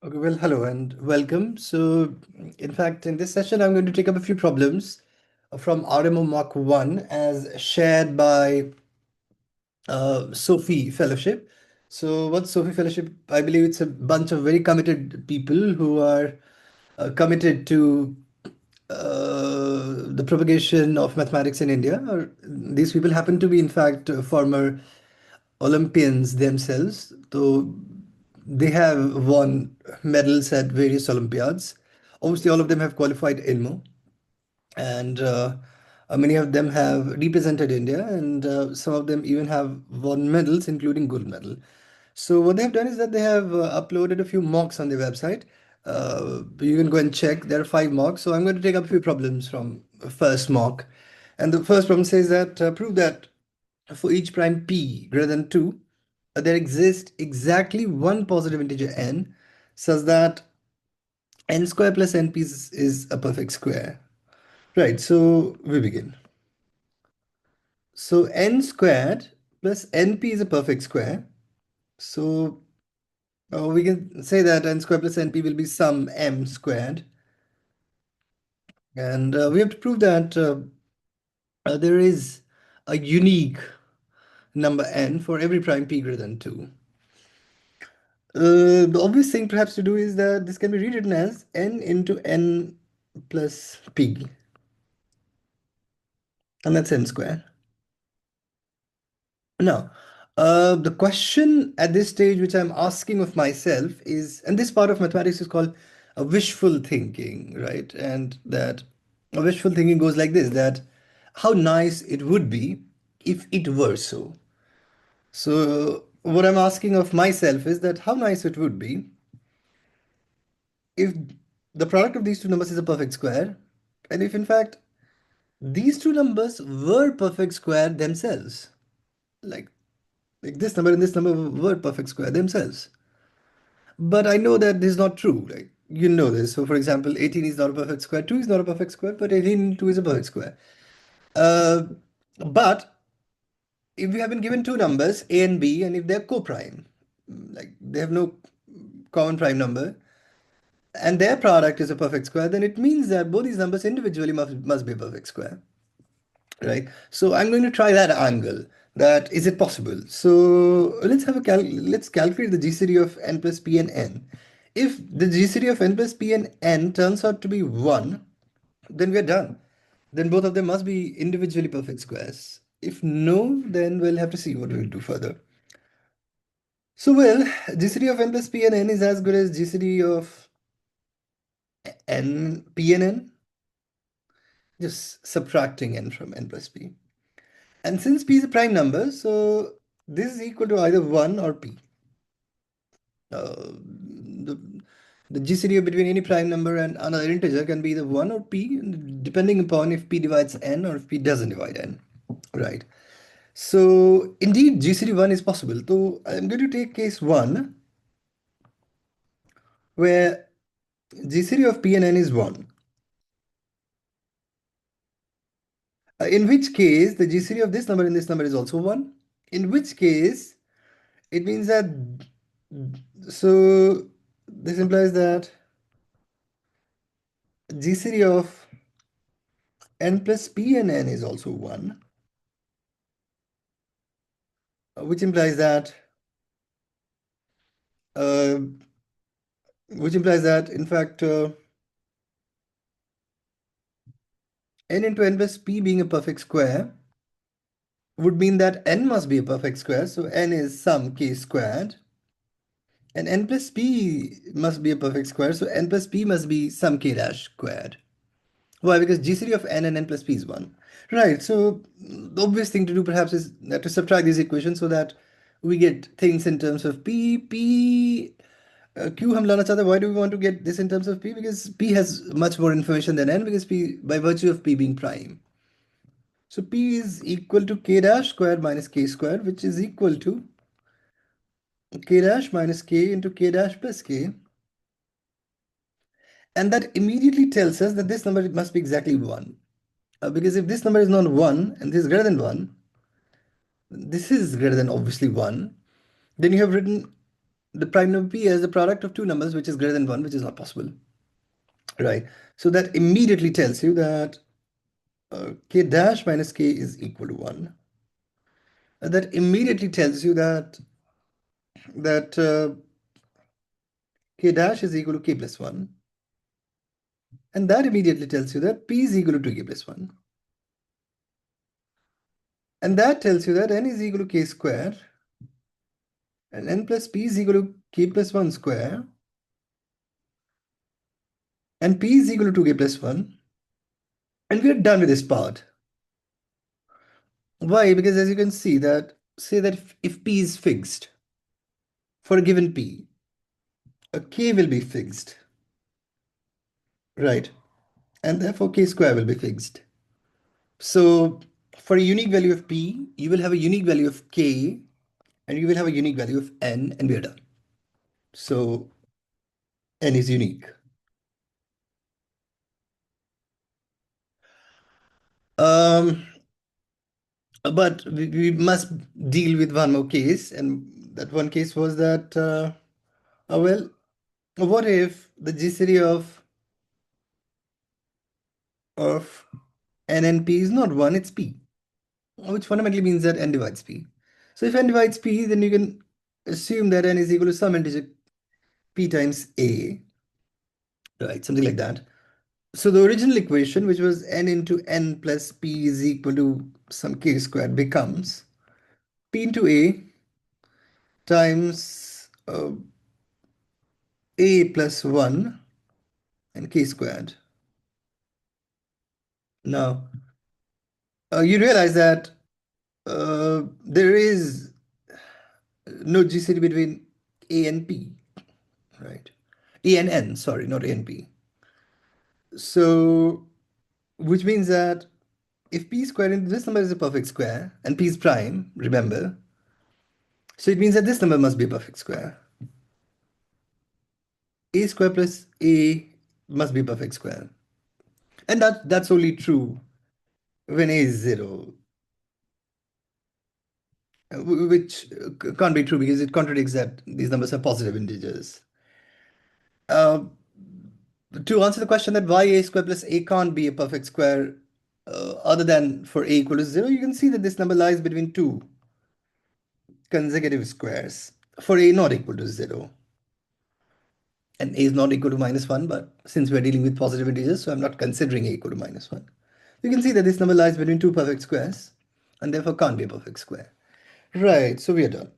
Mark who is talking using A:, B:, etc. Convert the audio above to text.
A: Okay, well, hello and welcome. So, in fact, in this session, I'm going to take up a few problems from RMO Mark 1 as shared by Sophie Fellowship. So, what's Sophie Fellowship? I believe it's a bunch of very committed people who are committed to the propagation of mathematics in India. These people happen to be, in fact, former Olympians themselves, though they have won medals at various Olympiads. Obviously, all of them have qualified INMO, and many of them have represented India, and some of them even have won medals, including gold medal. So what they have done is that they have uploaded a few mocks on their website. You can go and check. There are 5 mocks. So I'm going to take up a few problems from first mock. And the first problem says that prove that for each prime p greater than 2, there exists exactly one positive integer n such that n square plus np is a perfect square. Right, so we begin. So n squared plus np is a perfect square. So we can say that n squared plus np will be some m squared. And we have to prove that there is a unique number n for every prime p greater than 2. The obvious thing perhaps to do is that this can be rewritten as n into n plus p, and that's n squared. Now, the question at this stage which I'm asking of myself is, and this part of mathematics is called a wishful thinking, right? And that a wishful thinking goes like this, that how nice it would be if it were so. So what I'm asking of myself is that how nice it would be if the product of these two numbers is a perfect square, and if in fact these two numbers were perfect square themselves, like this number and this number were perfect square themselves. But I know that this is not true. Like you know this. So for example, 18 is not a perfect square, 2 is not a perfect square, but 18 2 is a perfect square. Uh, but if we have been given two numbers, A and B, and if they're co-prime, like they have no common prime number, and their product is a perfect square, then it means that both these numbers individually must be a perfect square, right? So I'm going to try that angle. That is it possible? So let's have a let's calculate the GCD of n plus p and n. If the GCD of n plus p and n turns out to be 1, then we're done. Then both of them must be individually perfect squares. If no, then we'll have to see what we'll do further. So well, GCD of n plus p and n is as good as GCD of n p and n, just subtracting n from n plus p. And since p is a prime number, so this is equal to either 1 or p. The, the GCD between any prime number and another integer can be either 1 or p, depending upon if p divides n or if p doesn't divide n. Right. So indeed, GCD 1 is possible. So I'm going to take case 1, where GCD of p and n is 1. In which case, the GCD of this number and this number is also 1. In which case, it means that, so this implies that GCD of n plus p and n is also 1, which implies that, uh, in fact, n into n plus p being a perfect square would mean that n must be a perfect square. So n is some k squared. And n plus p must be a perfect square. So n plus p must be some k dash squared. Why? Because GCD of n and n plus p is 1. Right. So the obvious thing to do perhaps is to subtract these equations so that we get things in terms of p. Q हम लाना चाहते हैं. Why do we want to get this in terms of p? Because p has much more information than n, because p, by virtue of p being prime. So p is equal to k dash squared minus k squared, which is equal to k dash minus k into k dash plus k. And that immediately tells us that this number must be exactly 1. Because if this number is not 1 and this is greater than 1, this is greater than obviously 1, then you have written the prime number p as the product of two numbers which is greater than 1, which is not possible. Right. So that immediately tells you that k dash minus k is equal to 1. That immediately tells you that k dash is equal to k plus 1. And that immediately tells you that p is equal to 2k plus 1. And that tells you that n is equal to k square. And n plus p is equal to k plus 1 square. And p is equal to 2k plus 1. And we're done with this part. Why? Because as you can see that, say that if p is fixed for a given p, a k will be fixed, right? And therefore k square will be fixed. So for a unique value of p, you will have a unique value of k, and you will have a unique value of n, and we are done. So n is unique. Um, but we must deal with one more case, and that one case was that, well, what if the GCD of n and p is not 1, it's p, which fundamentally means that n divides p. So if n divides p, then you can assume that n is equal to some integer p times a, right? Something like that. So the original equation, which was n into n plus p is equal to some k squared, becomes p into a times a plus 1 and k squared. Now, you realize that there is no GCD between a and p, right? A and n, sorry, not a and p. So, which means that if p squared into this number is a perfect square and p is prime, remember, so it means that this number must be a perfect square. A square plus a must be a perfect square. And that's only true when a is 0, which can't be true because it contradicts that these numbers are positive integers. Uh, to answer the question that why a square plus a can't be a perfect square other than for a equal to 0, you can see that this number lies between two consecutive squares for a not equal to 0. And a is not equal to minus 1, but since we're dealing with positive integers, so I'm not considering a equal to minus 1. You can see that this number lies between two perfect squares and therefore can't be a perfect square. Right, so we are done.